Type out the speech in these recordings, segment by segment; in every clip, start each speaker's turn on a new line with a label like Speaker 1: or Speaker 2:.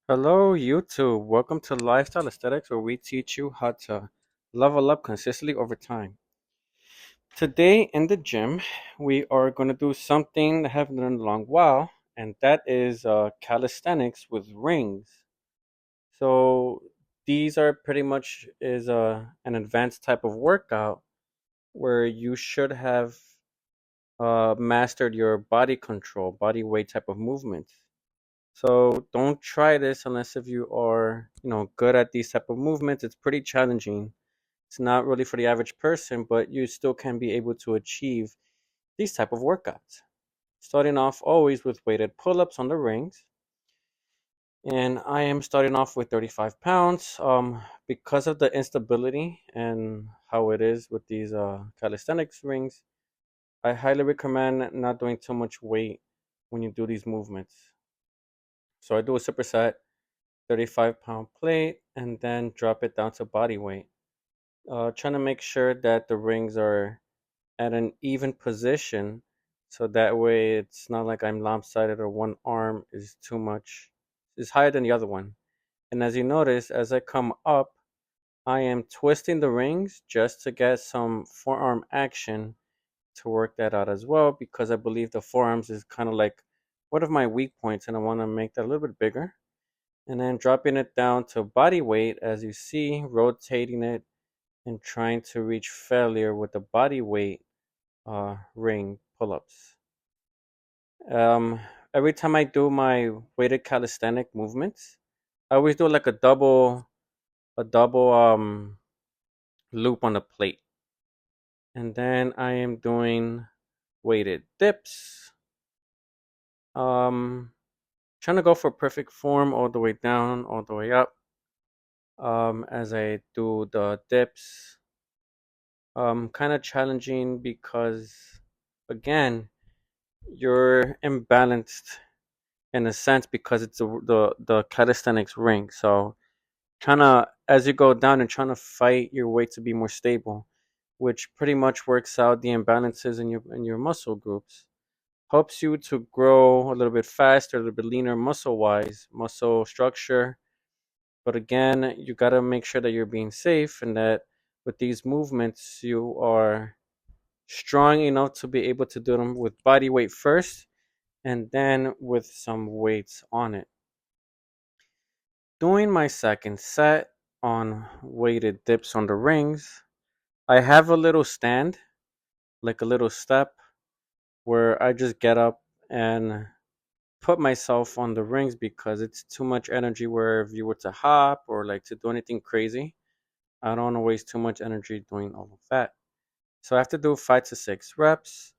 Speaker 1: Hello, YouTube. Welcome to Lifestyle Aesthetics, where we teach you how to level up consistently over time. Today in the gym, we are going to do something I haven't done in a long while, and that is calisthenics with rings. So these are pretty much is an advanced type of workout where you should have mastered your body control, body weight type of movements. So don't try this unless if you are, good at these type of movements. It's pretty challenging. It's not really for the average person, but you still can be able to achieve these type of workouts. Starting off always with weighted pull-ups on the rings. And I am starting off with 35 pounds. Because of the instability and how it is with these calisthenics rings, I highly recommend not doing too much weight when you do these movements. So I do a superset 35-pound plate and then drop it down to body weight. Trying to make sure that the rings are at an even position so that way it's not like I'm lopsided or one arm is too much, is higher than the other one. And as you notice, as I come up, I am twisting the rings just to get some forearm action to work that out as well because I believe the forearms is kind of like one of my weak points and I want to make that a little bit bigger. And then dropping it down to body weight, as you see, rotating it and trying to reach failure with the body weight ring pull-ups. Um, every time I do my weighted calisthenic movements, I always do like a double loop on the plate, and then I am doing weighted dips. Um, Trying to go for perfect form all the way down, all the way up. As I do the dips, kind of challenging because again you're imbalanced in a sense because it's the calisthenics ring. So trying to as you go down and trying to fight your way to be more stable, which pretty much works out the imbalances in your muscle groups. Helps you to grow a little bit faster, a little bit leaner muscle wise, muscle structure. But again, you gotta make sure that you're being safe and that with these movements you are strong enough to be able to do them with body weight first and then with some weights on it. Doing my second set on weighted dips on the rings, I have a little stand, like a little step, where I just get up and put myself on the rings because it's too much energy where if you were to hop or like to do anything crazy, I don't want to waste too much energy doing all of that. So I have to do 5 to 6 reps.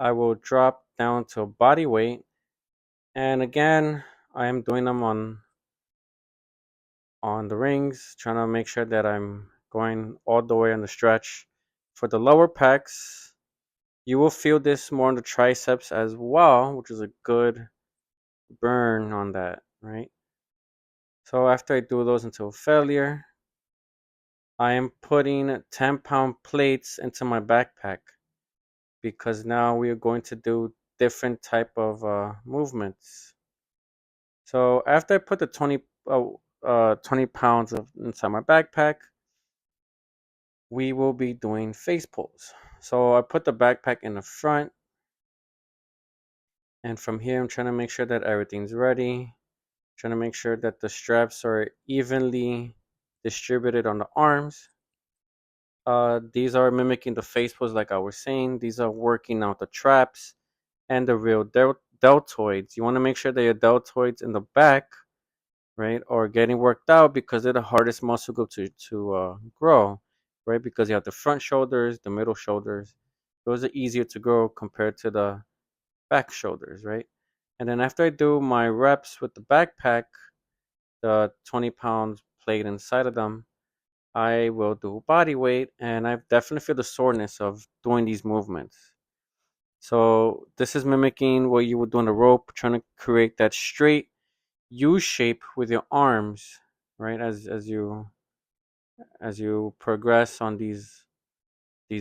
Speaker 1: I will drop down to body weight. And again, I am doing them on the rings, trying to make sure that I'm going all the way on the stretch. For the lower pecs, you will feel this more on the triceps as well, which is a good burn on that, right? So after I do those until failure, I am putting 10-pound plates into my backpack because now we are going to do different type of movements. So after I put the 20 pounds of inside my backpack, we will be doing face pulls. So I put the backpack in the front, and from here I'm trying to make sure that everything's ready. Trying to make sure that the straps are evenly distributed on the arms. These are mimicking the face pulls, like I was saying. These are working out the traps and the real deltoids. You want to make sure that your deltoids in the back, right, are getting worked out because they're the hardest muscle group to grow, right? Because you have the front shoulders, the middle shoulders. Those are easier to grow compared to the back shoulders, right? And then after I do my reps with the backpack, the 20 pounds plate inside of them, I will do body weight, and I definitely feel the soreness of doing these movements. So this is mimicking what you would do on a rope, trying to create that straight U shape with your arms, right? As you progress on these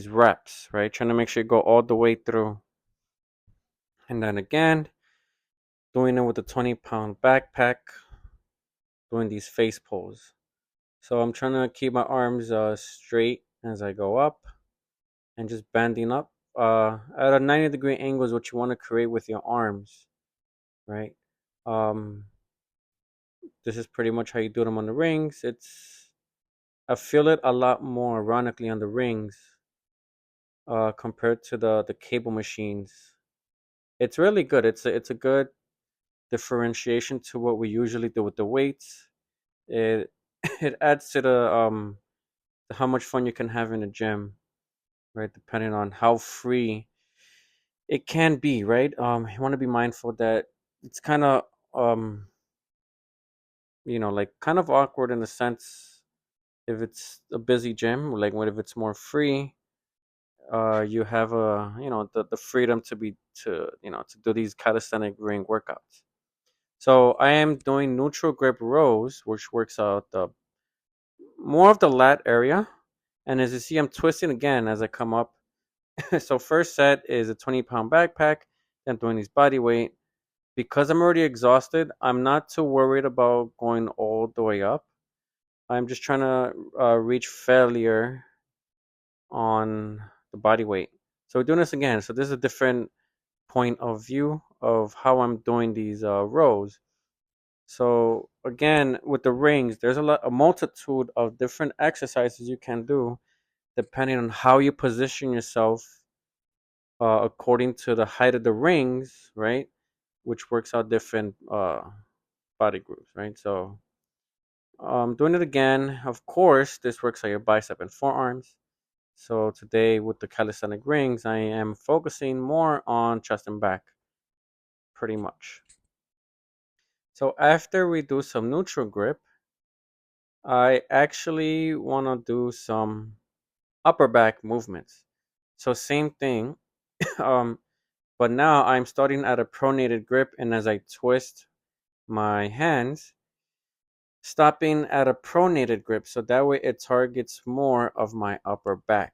Speaker 1: reps, right? Trying to make sure you go all the way through. And then again, doing it with a 20-pound backpack. doing these face pulls. So I'm trying to keep my arms straight as I go up and just bending up at a 90-degree angle is what you want to create with your arms, right? Um, this is pretty much how you do them on the rings. I feel it a lot more ironically on the rings compared to the cable machines. It's really good. It's a good differentiation to what we usually do with the weights. It it adds to the how much fun you can have in the gym, right? Depending on how free it can be, right? You want to be mindful that it's kind of um like kind of awkward in the sense if it's a busy gym, like what if it's more free, you have the freedom to be to do these calisthenic ring workouts. So I am doing neutral grip rows, which works out the more of the lat area. And as you see, I'm twisting again as I come up. So first set is a 20-pound backpack. Then I'm doing these body weight. Because I'm already exhausted, I'm not too worried about going all the way up. I'm just trying to reach failure on the body weight. So we're doing this again. So this is a different point of view of how I'm doing these rows. So again, with the rings, there's a multitude of different exercises you can do depending on how you position yourself according to the height of the rings, right? Which works out different body groups, right? So doing it again, of course, this works on your bicep and forearms. So today with the calisthenic rings, I am focusing more on chest and back, pretty much. So after we do some neutral grip, I actually want to do some upper back movements. So same thing, um, but now I'm starting at a pronated grip, and as I twist my hands, stopping at a pronated grip, so that way it targets more of my upper back,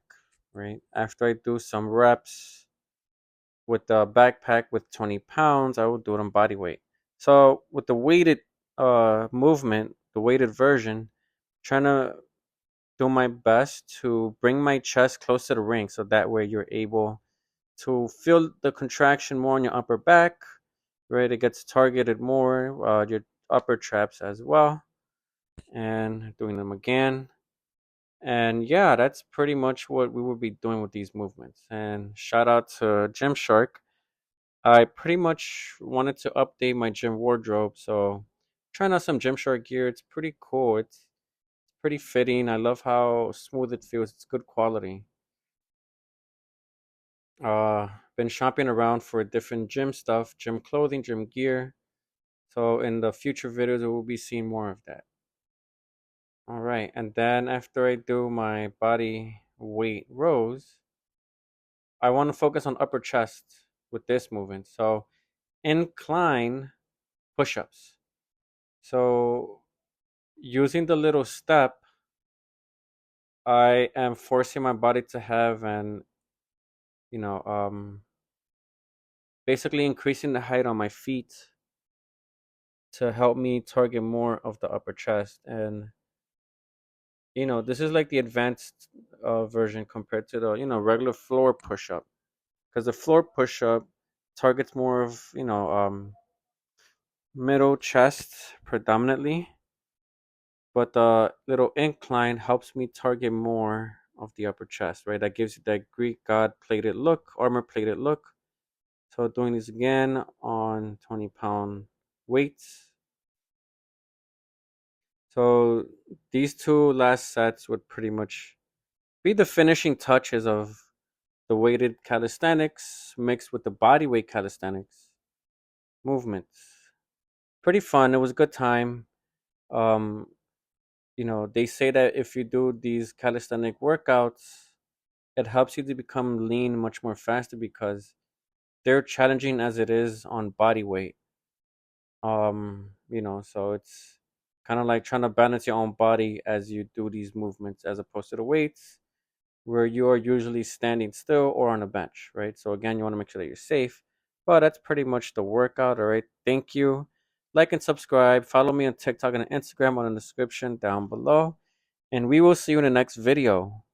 Speaker 1: right? After I do some reps with the backpack with 20 pounds, I will do it on body weight. So with the weighted movement, the weighted version, trying to do my best to bring my chest close to the ring so that way you're able to feel the contraction more on your upper back, right? It gets targeted more, your upper traps as well. And doing them again. And yeah, that's pretty much what we will be doing with these movements. And shout out to Gymshark. I pretty much wanted to update my gym wardrobe, so trying out some Gymshark gear. It's pretty cool. It's pretty fitting. I love how smooth it feels. It's good quality. Been shopping around for different gym stuff, gym clothing, gym gear. So in the future videos, we will be seeing more of that. All right, and then after I do my body weight rows, I want to focus on upper chest with this movement. So incline push-ups. So using the little step, I am forcing my body to have an, you know, basically increasing the height on my feet to help me target more of the upper chest. And, this is like the advanced version compared to the, regular floor push-up. Because the floor push-up targets more of, middle chest predominantly, but the little incline helps me target more of the upper chest, right? That gives you that Greek god plated look, armor plated look. So doing this again on 20-pound weights. So these two last sets would pretty much be the finishing touches of the weighted calisthenics mixed with the body weight calisthenics movements. Pretty fun. It was a good time. Um, they say that if you do these calisthenic workouts, it helps you to become lean much more faster because they're challenging as it is on body weight. So it's kind of like trying to balance your own body as you do these movements as opposed to the weights where you are usually standing still or on a bench, right? So again, you want to make sure that you're safe. But that's pretty much the workout, all right? Thank you. like and subscribe. Follow me on TikTok and Instagram on the description down below. And we will see you in the next video.